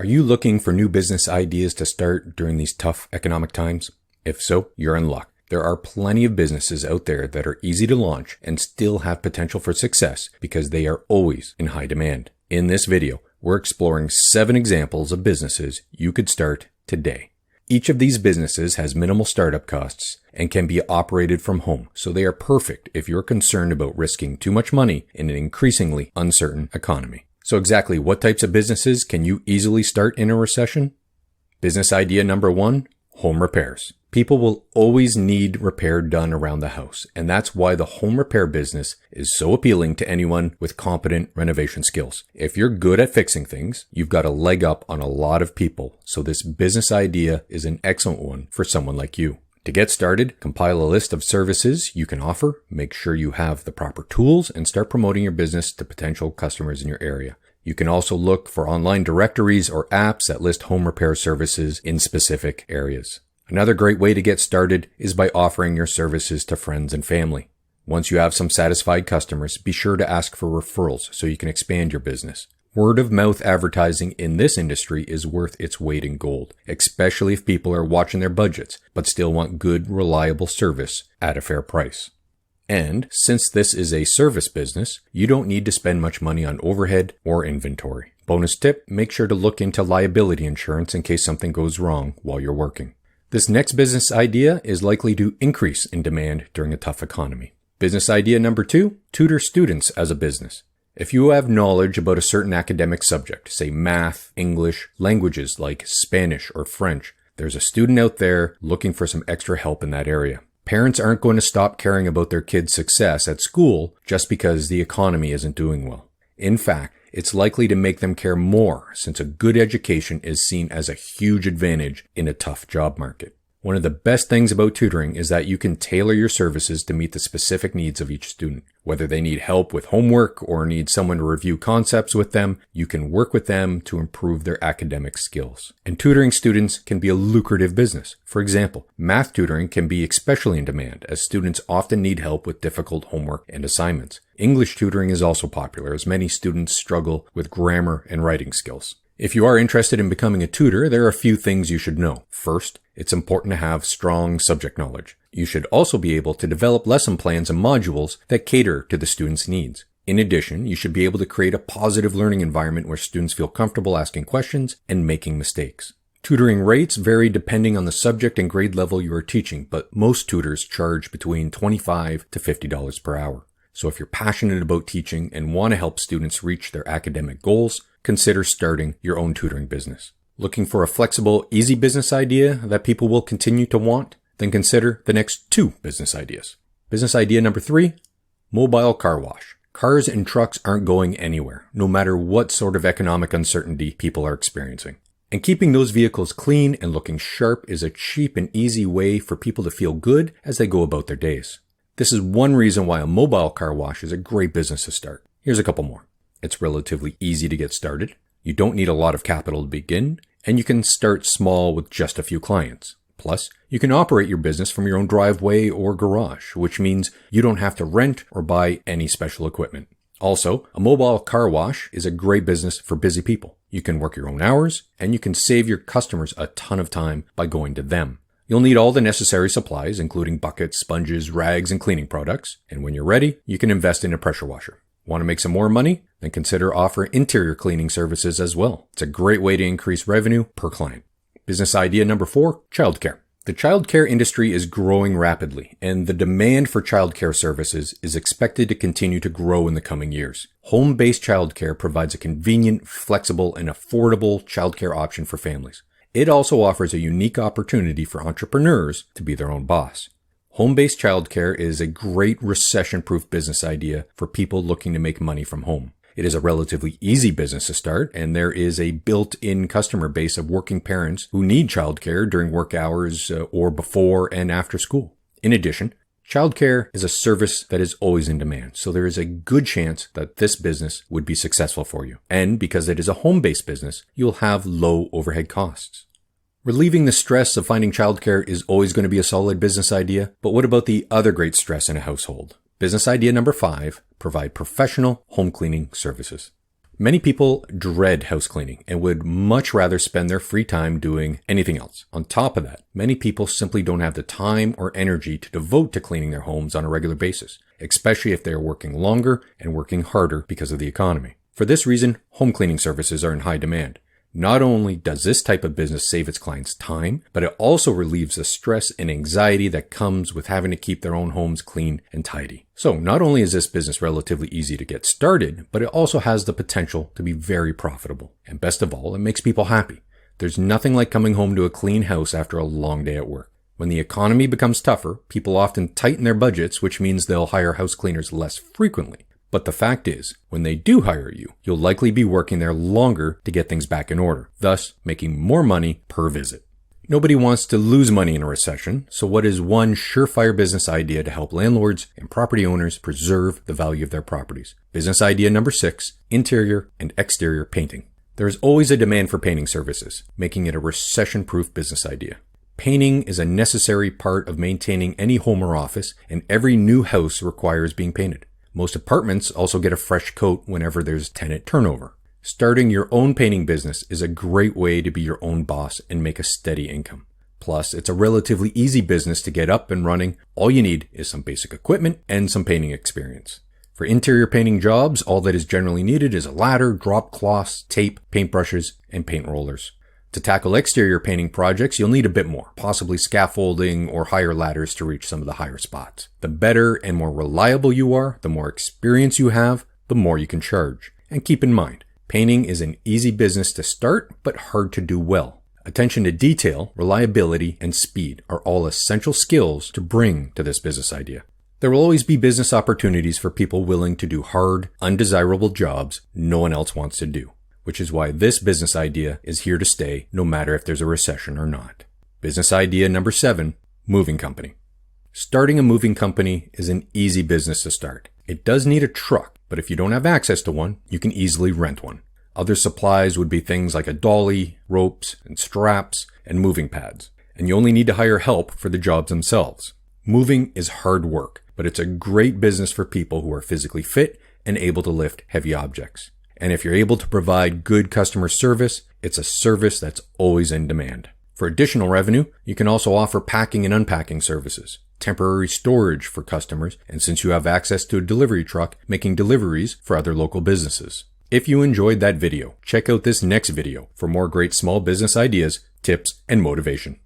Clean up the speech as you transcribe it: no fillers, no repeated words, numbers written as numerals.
Are you looking for new business ideas to start during these tough economic times? If so, you're in luck. There are plenty of businesses out there that are easy to launch and still have potential for success because they are always in high demand. In this video, we're exploring 7 examples of businesses you could start today. Each of these businesses has minimal startup costs and can be operated from home, so they are perfect if you're concerned about risking too much money in an increasingly uncertain economy. So exactly what types of businesses can you easily start in a recession? Business idea number 1, home repairs. People will always need repair done around the house, and that's why the home repair business is so appealing to anyone with competent renovation skills. If you're good at fixing things, you've got a leg up on a lot of people, so this business idea is an excellent one for someone like you. To get started, compile a list of services you can offer, make sure you have the proper tools, and start promoting your business to potential customers in your area. You can also look for online directories or apps that list home repair services in specific areas. Another great way to get started is by offering your services to friends and family. Once you have some satisfied customers, be sure to ask for referrals so you can expand your business. Word of mouth advertising in this industry is worth its weight in gold, especially if people are watching their budgets but still want good, reliable service at a fair price. And since this is a service business, you don't need to spend much money on overhead or inventory. Bonus tip, make sure to look into liability insurance in case something goes wrong while you're working. This next business idea is likely to increase in demand during a tough economy. Business idea number 2, tutor students as a business. If you have knowledge about a certain academic subject, say math, English, languages like Spanish or French, there's a student out there looking for some extra help in that area. Parents aren't going to stop caring about their kids' success at school just because the economy isn't doing well. In fact, it's likely to make them care more since a good education is seen as a huge advantage in a tough job market. One of the best things about tutoring is that you can tailor your services to meet the specific needs of each student. Whether they need help with homework or need someone to review concepts with them, you can work with them to improve their academic skills. And tutoring students can be a lucrative business. For example, math tutoring can be especially in demand as students often need help with difficult homework and assignments. English tutoring is also popular as many students struggle with grammar and writing skills. If you are interested in becoming a tutor, there are a few things you should know. First, it's important to have strong subject knowledge. You should also be able to develop lesson plans and modules that cater to the student's needs. In addition, you should be able to create a positive learning environment where students feel comfortable asking questions and making mistakes. Tutoring rates vary depending on the subject and grade level you are teaching, but most tutors charge between $25 to $50 per hour. So if you're passionate about teaching and want to help students reach their academic goals, consider starting your own tutoring business. Looking for a flexible, easy business idea that people will continue to want? Then consider the next 2 business ideas. Business idea number 3, mobile car wash. Cars and trucks aren't going anywhere, no matter what sort of economic uncertainty people are experiencing. And keeping those vehicles clean and looking sharp is a cheap and easy way for people to feel good as they go about their days. This is one reason why a mobile car wash is a great business to start. Here's a couple more. It's relatively easy to get started. You don't need a lot of capital to begin, and you can start small with just a few clients. Plus, you can operate your business from your own driveway or garage, which means you don't have to rent or buy any special equipment. Also, a mobile car wash is a great business for busy people. You can work your own hours, and you can save your customers a ton of time by going to them. You'll need all the necessary supplies, including buckets, sponges, rags, and cleaning products. And when you're ready, you can invest in a pressure washer. Want to make some more money? Then consider offering interior cleaning services as well. It's a great way to increase revenue per client. Business idea number 4, childcare. The childcare industry is growing rapidly, and the demand for childcare services is expected to continue to grow in the coming years. Home-based childcare provides a convenient, flexible, and affordable childcare option for families. It also offers a unique opportunity for entrepreneurs to be their own boss. Home-based childcare is a great recession-proof business idea for people looking to make money from home. It is a relatively easy business to start, and there is a built-in customer base of working parents who need childcare during work hours or before and after school. In addition, childcare is a service that is always in demand, so there is a good chance that this business would be successful for you. And because it is a home-based business, you'll have low overhead costs. Relieving the stress of finding childcare is always going to be a solid business idea, but what about the other great stress in a household? Business idea number 5, provide professional home cleaning services. Many people dread house cleaning and would much rather spend their free time doing anything else. On top of that, many people simply don't have the time or energy to devote to cleaning their homes on a regular basis, especially if they are working longer and working harder because of the economy. For this reason, home cleaning services are in high demand. Not only does this type of business save its clients time, but it also relieves the stress and anxiety that comes with having to keep their own homes clean and tidy. So not only is this business relatively easy to get started, but it also has the potential to be very profitable. And best of all, it makes people happy. There's nothing like coming home to a clean house after a long day at work. When the economy becomes tougher, people often tighten their budgets, which means they'll hire house cleaners less frequently. But the fact is, when they do hire you, you'll likely be working there longer to get things back in order, thus making more money per visit. Nobody wants to lose money in a recession, so what is one surefire business idea to help landlords and property owners preserve the value of their properties? Business idea number 6, interior and exterior painting. There is always a demand for painting services, making it a recession-proof business idea. Painting is a necessary part of maintaining any home or office, and every new house requires being painted. Most apartments also get a fresh coat whenever there's tenant turnover. Starting your own painting business is a great way to be your own boss and make a steady income. Plus, it's a relatively easy business to get up and running. All you need is some basic equipment and some painting experience. For interior painting jobs, all that is generally needed is a ladder, drop cloths, tape, paintbrushes, and paint rollers. To tackle exterior painting projects, you'll need a bit more, possibly scaffolding or higher ladders to reach some of the higher spots. The better and more reliable you are, the more experience you have, the more you can charge. And keep in mind, painting is an easy business to start, but hard to do well. Attention to detail, reliability, and speed are all essential skills to bring to this business idea. There will always be business opportunities for people willing to do hard, undesirable jobs no one else wants to do, which is why this business idea is here to stay no matter if there's a recession or not. Business idea number 7, moving company. Starting a moving company is an easy business to start. It does need a truck, but if you don't have access to one, you can easily rent one. Other supplies would be things like a dolly, ropes, and straps, and moving pads. And you only need to hire help for the jobs themselves. Moving is hard work, but it's a great business for people who are physically fit and able to lift heavy objects. And if you're able to provide good customer service, it's a service that's always in demand. For additional revenue, you can also offer packing and unpacking services, temporary storage for customers, and since you have access to a delivery truck, making deliveries for other local businesses. If you enjoyed that video, check out this next video for more great small business ideas, tips, and motivation.